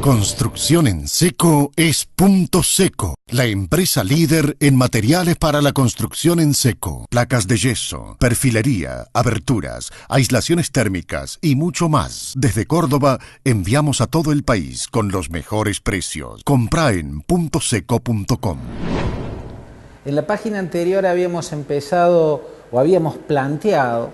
Construcción en Seco es Punto Seco, la empresa líder en materiales para la construcción en seco, placas de yeso, perfilería, aberturas, aislaciones térmicas y mucho más. Desde Córdoba enviamos a todo el país con los mejores precios. Compra en puntoseco.com. En la página anterior habíamos empezado o habíamos planteado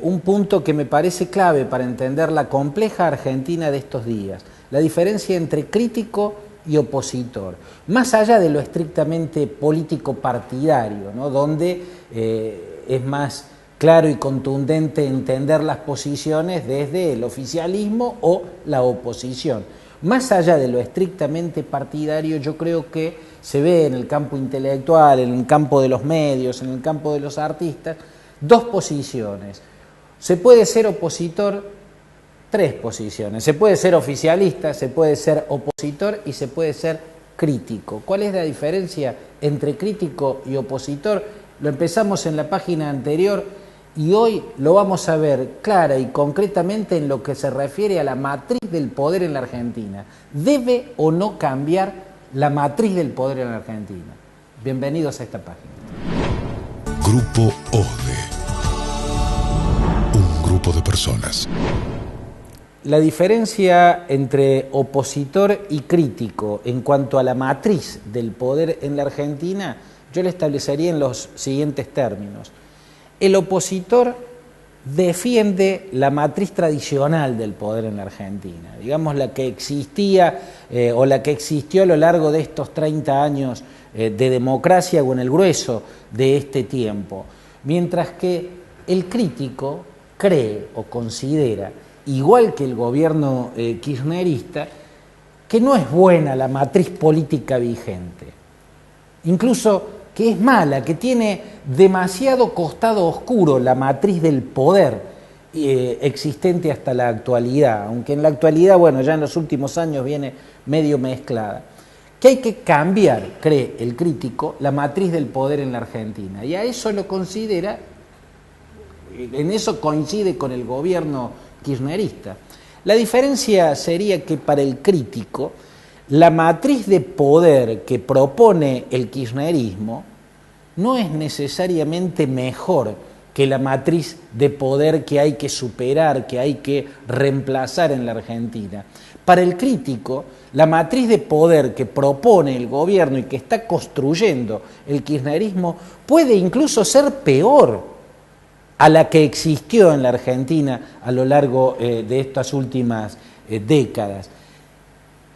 un punto que me parece clave para entender la compleja Argentina de estos días. La diferencia entre crítico y opositor, más allá de lo estrictamente político partidario, ¿no? Donde es más claro y contundente entender las posiciones desde el oficialismo o la oposición. Más allá de lo estrictamente partidario, yo creo que se ve en el campo intelectual, en el campo de los medios, en el campo de los artistas, dos posiciones. Se puede ser opositor. Tres posiciones. Se puede ser oficialista, se puede ser opositor y se puede ser crítico. ¿Cuál es la diferencia entre crítico y opositor? Lo empezamos en la página anterior y hoy lo vamos a ver clara y concretamente en lo que se refiere a la matriz del poder en la Argentina. ¿Debe o no cambiar la matriz del poder en la Argentina? Bienvenidos a esta página. Grupo ODE. Un grupo de personas. La diferencia entre opositor y crítico en cuanto a la matriz del poder en la Argentina, yo la establecería en los siguientes términos. El opositor defiende la matriz tradicional del poder en la Argentina, digamos la que existía o la que existió a lo largo de estos 30 años de democracia o en el grueso de este tiempo, mientras que el crítico cree o considera, igual que el gobierno kirchnerista, que no es buena la matriz política vigente, incluso que es mala, que tiene demasiado costado oscuro la matriz del poder existente hasta la actualidad, aunque en la actualidad, bueno, ya en los últimos años viene medio mezclada, que hay que cambiar, cree el crítico, la matriz del poder en la Argentina, y a eso lo considera, en eso coincide con el gobierno kirchnerista. La diferencia sería que para el crítico la matriz de poder que propone el kirchnerismo no es necesariamente mejor que la matriz de poder que hay que superar, que hay que reemplazar en la Argentina. Para el crítico, la matriz de poder que propone el gobierno y que está construyendo el kirchnerismo puede incluso ser peor a la que existió en la Argentina a lo largo de estas últimas décadas.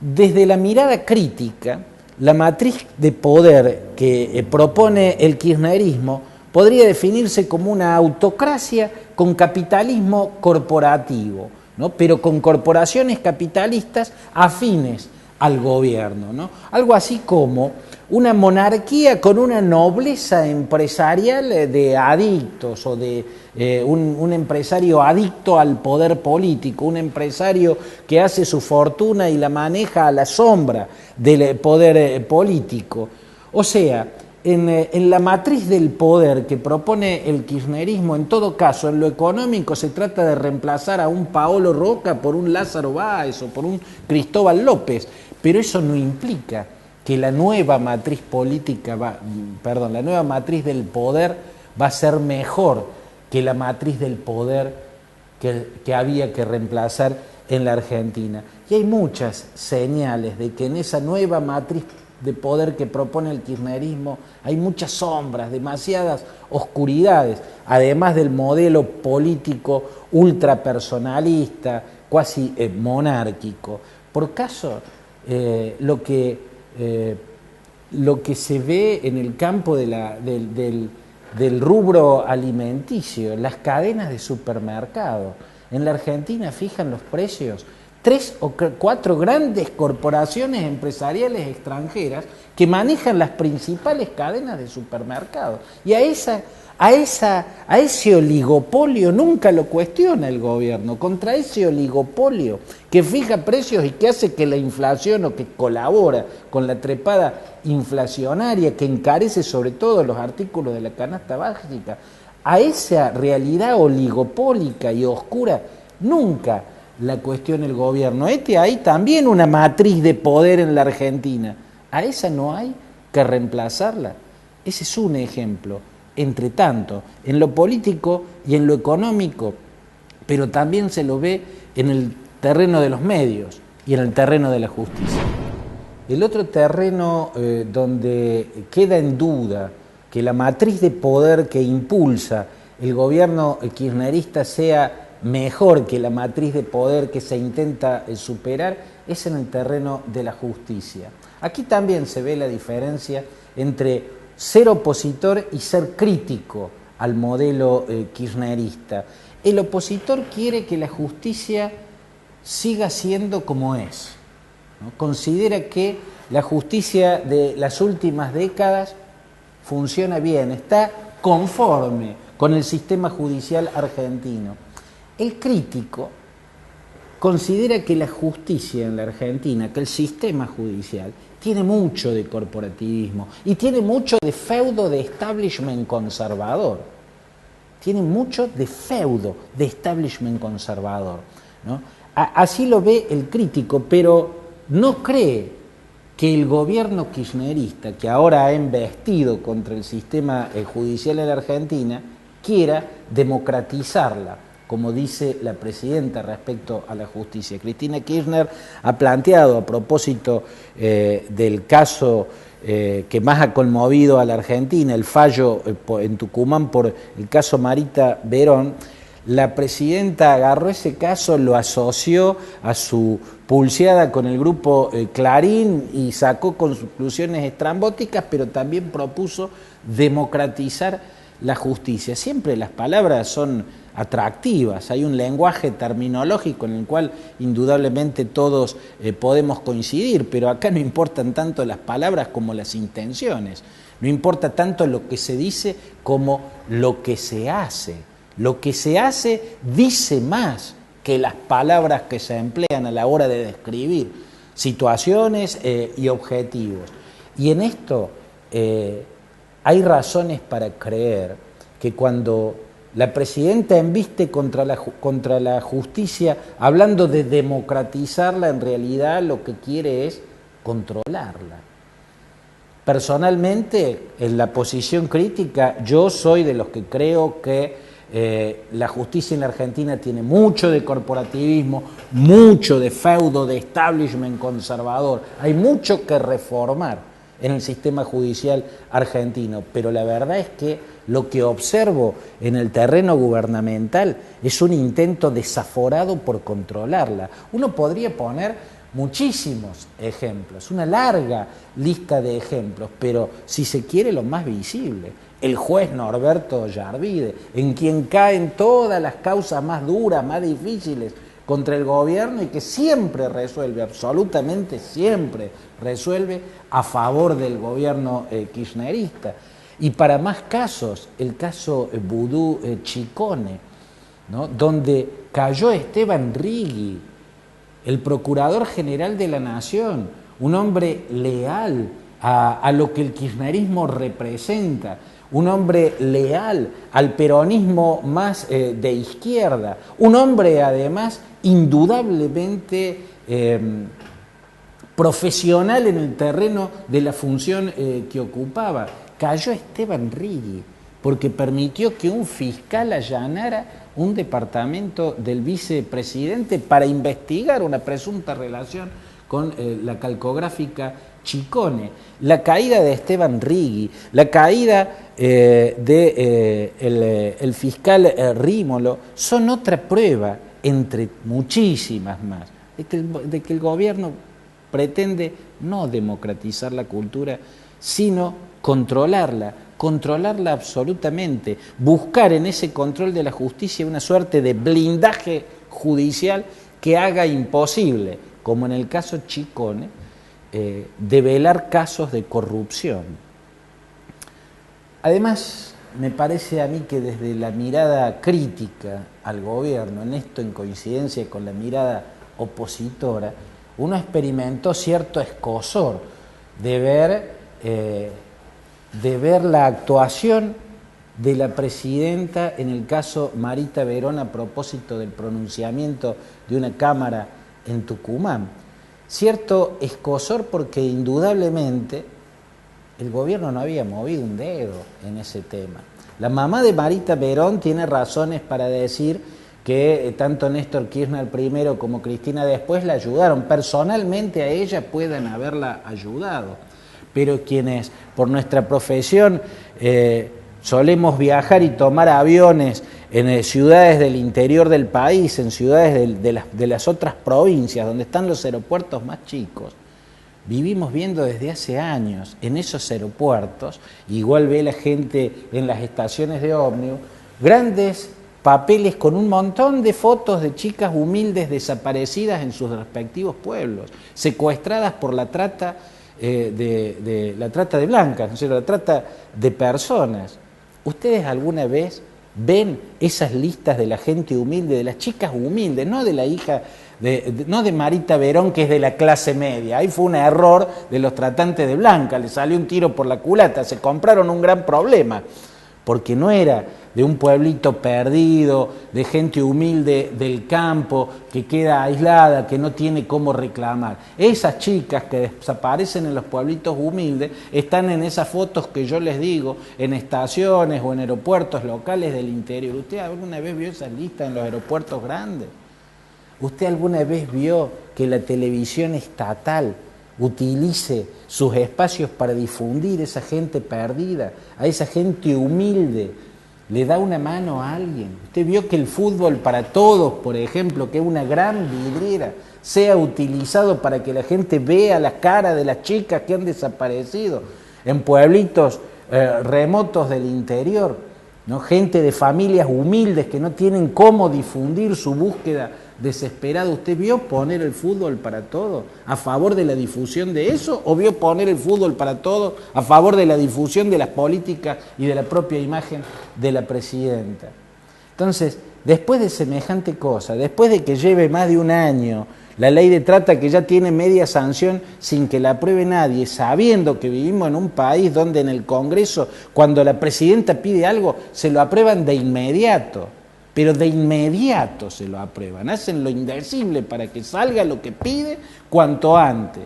Desde la mirada crítica, la matriz de poder que propone el kirchnerismo podría definirse como una autocracia con capitalismo corporativo, ¿no? Pero con corporaciones capitalistas afines al gobierno, ¿no? Algo así como una monarquía con una nobleza empresarial de adictos o de un empresario adicto al poder político, un empresario que hace su fortuna y la maneja a la sombra del poder político. O sea, en la matriz del poder que propone el kirchnerismo, en todo caso, en lo económico se trata de reemplazar a un Paolo Roca por un Lázaro Báez o por un Cristóbal López, pero eso no implica que la nueva matriz política la nueva matriz del poder va a ser mejor que la matriz del poder que había que reemplazar en la Argentina. Y hay muchas señales de que en esa nueva matriz de poder que propone el kirchnerismo hay muchas sombras, demasiadas oscuridades, además del modelo político ultrapersonalista, cuasi monárquico. Por caso, lo que se ve en el campo del rubro alimenticio, las cadenas de supermercado. En la Argentina fijan los precios 3 o 4 grandes corporaciones empresariales extranjeras que manejan las principales cadenas de supermercados. Y a ese oligopolio nunca lo cuestiona el gobierno. Contra ese oligopolio que fija precios y que hace que la inflación o que colabora con la trepada inflacionaria que encarece sobre todo los artículos de la canasta básica, a esa realidad oligopólica y oscura nunca la cuestión el gobierno. Hay también una matriz de poder en la Argentina. A esa no hay que reemplazarla. Ese es un ejemplo. Entre tanto, en lo político y en lo económico, pero también se lo ve en el terreno de los medios y en el terreno de la justicia. El otro terreno donde queda en duda que la matriz de poder que impulsa el gobierno kirchnerista sea mejor que la matriz de poder que se intenta superar es en el terreno de la justicia. Aquí también se ve la diferencia entre ser opositor y ser crítico al modelo kirchnerista. El opositor quiere que la justicia siga siendo como es, ¿no? Considera que la justicia de las últimas décadas funciona bien, está conforme con el sistema judicial argentino. El crítico considera que la justicia en la Argentina, que el sistema judicial, tiene mucho de corporativismo y tiene mucho de feudo de establishment conservador. Tiene mucho de feudo de establishment conservador, ¿no? Así lo ve el crítico, pero no cree que el gobierno kirchnerista, que ahora ha embestido contra el sistema judicial en la Argentina, quiera democratizarla, como dice la presidenta respecto a la justicia. Cristina Kirchner ha planteado, a propósito del caso que más ha conmovido a la Argentina, el fallo en Tucumán por el caso Marita Verón, la presidenta agarró ese caso, lo asoció a su pulseada con el grupo Clarín y sacó conclusiones estrambóticas, pero también propuso democratizar la justicia. Siempre las palabras son atractivas, hay un lenguaje terminológico en el cual indudablemente todos podemos coincidir, pero acá no importan tanto las palabras como las intenciones, no importa tanto lo que se dice como lo que se hace. Lo que se hace dice más que las palabras que se emplean a la hora de describir situaciones y objetivos. Y en esto hay razones para creer que cuando la presidenta embiste contra la justicia, hablando de democratizarla, en realidad lo que quiere es controlarla. Personalmente, en la posición crítica, yo soy de los que creo que la justicia en la Argentina tiene mucho de corporativismo, mucho de feudo, de establishment conservador. Hay mucho que reformar en el sistema judicial argentino, pero la verdad es que lo que observo en el terreno gubernamental es un intento desaforado por controlarla. Uno podría poner muchísimos ejemplos, una larga lista de ejemplos, pero si se quiere lo más visible, el juez Norberto Yarvide, en quien caen todas las causas más duras, más difíciles contra el gobierno y que siempre resuelve, absolutamente siempre resuelve a favor del gobierno kirchnerista. Y para más casos, el caso Vudú Chicone, ¿no? Donde cayó Esteban Righi, el Procurador General de la Nación, un hombre leal a lo que el kirchnerismo representa, un hombre leal al peronismo más de izquierda, un hombre además indudablemente profesional en el terreno de la función que ocupaba. Cayó Esteban Righi porque permitió que un fiscal allanara un departamento del vicepresidente para investigar una presunta relación con la calcográfica Chicone. La caída de Esteban Righi, la caída del fiscal Rímolo son otra prueba, entre muchísimas más, de que el gobierno pretende no democratizar la cultura, sino controlarla absolutamente, buscar en ese control de la justicia una suerte de blindaje judicial que haga imposible, como en el caso Chicone, develar casos de corrupción. Además, me parece a mí que desde la mirada crítica al gobierno, en esto en coincidencia con la mirada opositora, uno experimentó cierto escozor de ver la actuación de la presidenta en el caso Marita Verón a propósito del pronunciamiento de una cámara en Tucumán. Cierto escozor porque indudablemente el gobierno no había movido un dedo en ese tema. La mamá de Marita Verón tiene razones para decir que tanto Néstor Kirchner primero como Cristina después la ayudaron. Personalmente a ella pueden haberla ayudado, pero quienes por nuestra profesión solemos viajar y tomar aviones en ciudades del interior del país, en ciudades de las otras provincias donde están los aeropuertos más chicos, vivimos viendo desde hace años en esos aeropuertos, igual ve la gente en las estaciones de ómnibus, grandes papeles con un montón de fotos de chicas humildes desaparecidas en sus respectivos pueblos, secuestradas por la trata la trata de blancas, ¿no es cierto?, la trata de personas. ¿Ustedes alguna vez ven esas listas de la gente humilde, de las chicas humildes, no de la hija, no de Marita Verón, que es de la clase media? Ahí fue un error de los tratantes de blancas, le salió un tiro por la culata, se compraron un gran problema, porque no era de un pueblito perdido, de gente humilde del campo, que queda aislada, que no tiene cómo reclamar. Esas chicas que desaparecen en los pueblitos humildes están en esas fotos que yo les digo, en estaciones o en aeropuertos locales del interior. ¿Usted alguna vez vio esas listas en los aeropuertos grandes? ¿Usted alguna vez vio que la televisión estatal utilice sus espacios para difundir a esa gente perdida, a esa gente humilde? ¿Le da una mano a alguien? ¿Usted vio que el fútbol para todos, por ejemplo, que es una gran vidriera, sea utilizado para que la gente vea la cara de las chicas que han desaparecido en pueblitos remotos del interior, ¿no? Gente de familias humildes que no tienen cómo difundir su búsqueda desesperada? ¿Usted vio poner el fútbol para todo a favor de la difusión de eso, o vio poner el fútbol para todo a favor de la difusión de las políticas y de la propia imagen de la presidenta? Entonces, después de semejante cosa, después de que lleve más de un año la ley de trata, que ya tiene media sanción sin que la apruebe nadie, sabiendo que vivimos en un país donde en el Congreso, cuando la presidenta pide algo, se lo aprueban de inmediato, pero de inmediato se lo aprueban, hacen lo indecible para que salga lo que pide cuanto antes.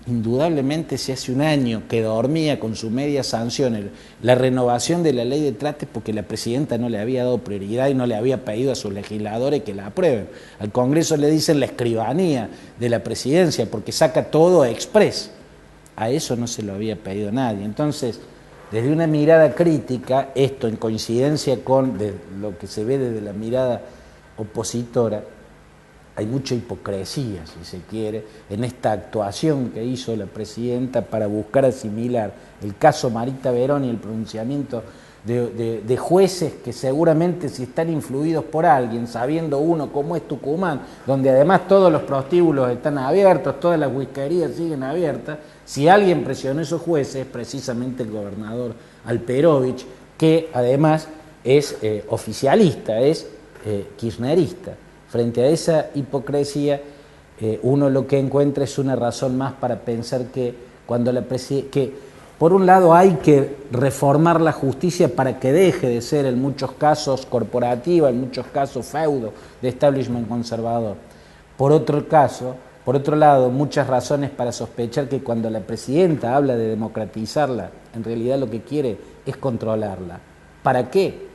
Indudablemente, si hace un año que dormía con su media sanción la renovación de la ley de trata, porque la presidenta no le había dado prioridad y no le había pedido a sus legisladores que la aprueben. Al Congreso le dicen la escribanía de la presidencia porque saca todo express. A eso no se lo había pedido nadie. Entonces, desde una mirada crítica, esto en coincidencia con lo que se ve desde la mirada opositora, hay mucha hipocresía, si se quiere, en esta actuación que hizo la presidenta para buscar asimilar el caso Marita Verón y el pronunciamiento de jueces que seguramente, si están influidos por alguien, sabiendo uno cómo es Tucumán, donde además todos los prostíbulos están abiertos, todas las whiskerías siguen abiertas, si alguien presionó a esos jueces, precisamente el gobernador Alperovich, que además es oficialista, es kirchnerista. Frente a esa hipocresía, uno lo que encuentra es una razón más para pensar que cuando que por un lado hay que reformar la justicia para que deje de ser en muchos casos corporativa, en muchos casos feudo de establishment conservador. Por otro lado, muchas razones para sospechar que cuando la presidenta habla de democratizarla, en realidad lo que quiere es controlarla. ¿Para qué?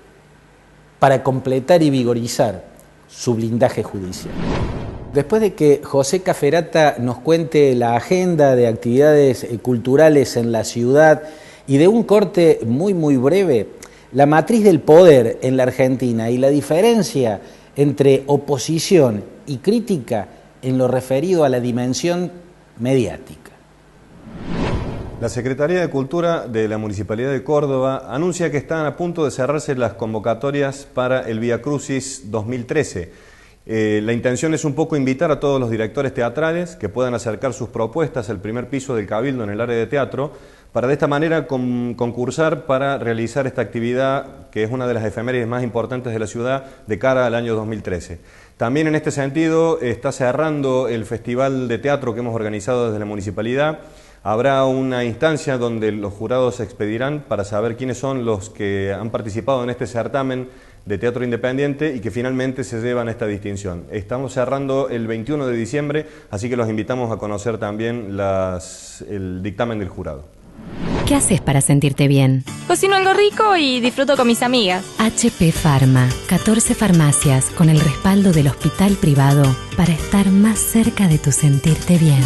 Para completar y vigorizar su blindaje judicial. Después de que José Caferata nos cuente la agenda de actividades culturales en la ciudad y de un corte muy muy breve, la matriz del poder en la Argentina y la diferencia entre oposición y crítica en lo referido a la dimensión mediática. La Secretaría de Cultura de la Municipalidad de Córdoba anuncia que están a punto de cerrarse las convocatorias para el Vía Crucis 2013. La intención es un poco invitar a todos los directores teatrales que puedan acercar sus propuestas al primer piso del Cabildo en el área de teatro, para de esta manera concursar para realizar esta actividad, que es una de las efemérides más importantes de la ciudad de cara al año 2013. También en este sentido está cerrando el Festival de Teatro que hemos organizado desde la Municipalidad, Habrá una instancia donde los jurados expedirán para saber quiénes son los que han participado en este certamen de teatro independiente y que finalmente se llevan esta distinción. Estamos cerrando el 21 de diciembre, así que los invitamos a conocer también el dictamen del jurado. ¿Qué haces para sentirte bien? Cocino algo rico y disfruto con mis amigas. HP Pharma, 14 farmacias con el respaldo del hospital privado para estar más cerca de tu sentirte bien.